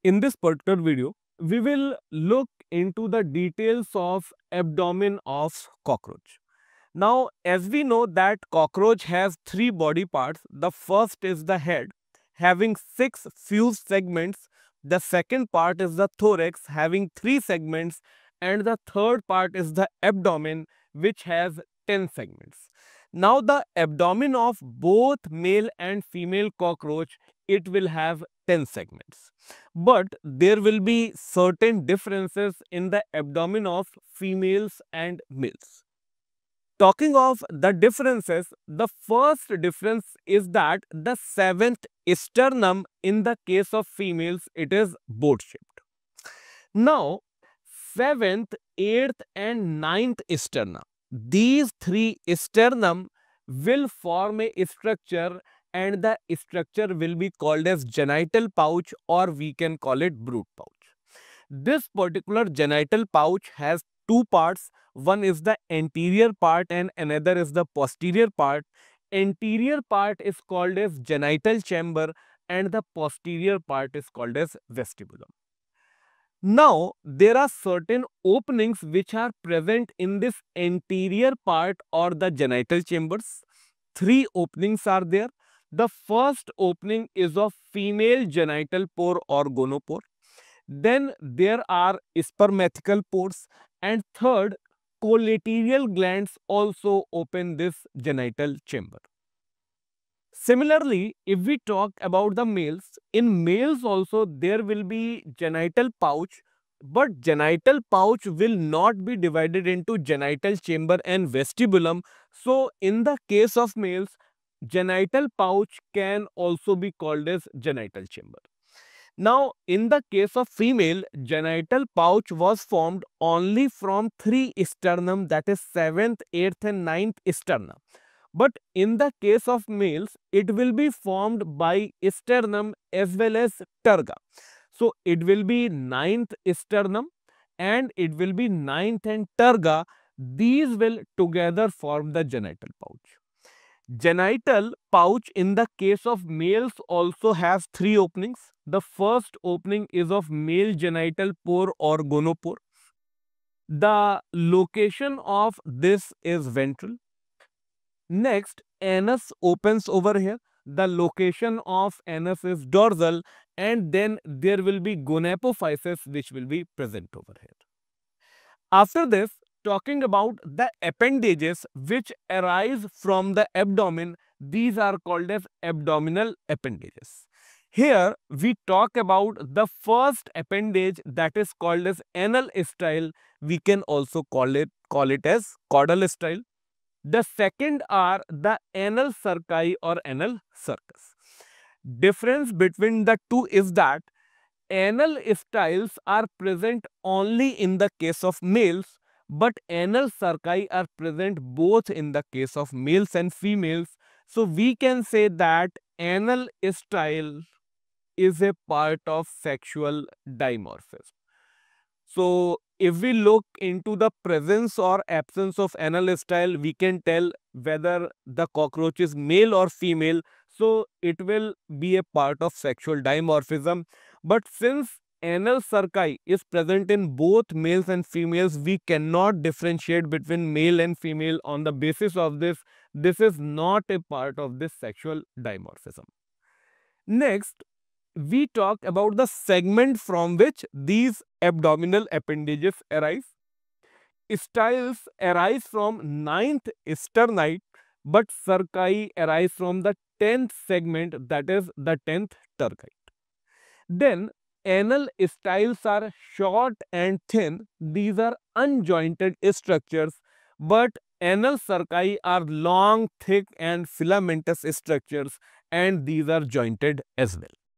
In this particular video, we will look into the details of abdomen of cockroach. Now, as we know that cockroach has three body parts. The first is the head, having six fused segments. The second part is the thorax, having three segments. And the third part is the abdomen, which has 10 segments. Now, the abdomen of both male and female cockroach, it will have 10 segments. But there will be certain differences in the abdomen of females and males. Talking of the differences, the first difference is that the seventh sternum in the case of females, it is boat shaped. Now, seventh, eighth and ninth sternum, these three sternum will form a structure, and the structure will be called as genital pouch, or we can call it brood pouch. This particular genital pouch has two parts. One is the anterior part and another is the posterior part. Anterior part is called as genital chamber and the posterior part is called as vestibulum. Now, there are certain openings which are present in this anterior part or the genital chambers. Three openings are there. The first opening is of female genital pore or gonopore. Then there are spermatical pores, and third, collateral glands also open this genital chamber. Similarly, if we talk about the males, in males also there will be genital pouch, but genital pouch will not be divided into genital chamber and vestibulum. So, in the case of males, genital pouch can also be called as genital chamber. Now, in the case of female, genital pouch was formed only from three sternum, that is 7th, 8th and 9th sternum. But in the case of males, it will be formed by sternum as well as terga. So, it will be 9th sternum and it will be 9th and terga. These will together form the genital pouch. Genital pouch in the case of males also has three openings. The first opening is of male genital pore or gonopore. The location of this is ventral. Next, anus opens over here. The location of anus is dorsal, and then there will be gonapophysis which will be present over here. After this, talking about the appendages which arise from the abdomen, these are called as abdominal appendages. Here we talk about the first appendage, that is called as anal style. We can also call it as caudal style. The second are the anal cerci or anal circus. Difference between the two is that anal styles are present only in the case of males, but anal cerci are present both in the case of males and females. So we can say that anal style is a part of sexual dimorphism. So if we look into the presence or absence of anal style, we can tell whether the cockroach is male or female. So it will be a part of sexual dimorphism. But since anal cerci is present in both males and females, we cannot differentiate between male and female on the basis of this. This is not a part of this sexual dimorphism. Next, we talk about the segment from which these abdominal appendages arise. Styles arise from ninth sternite, but cerci arise from the 10th segment, that is the 10th tergite. Then anal styles are short and thin. These are unjointed structures, but anal cerci are long, thick and filamentous structures, and these are jointed as well.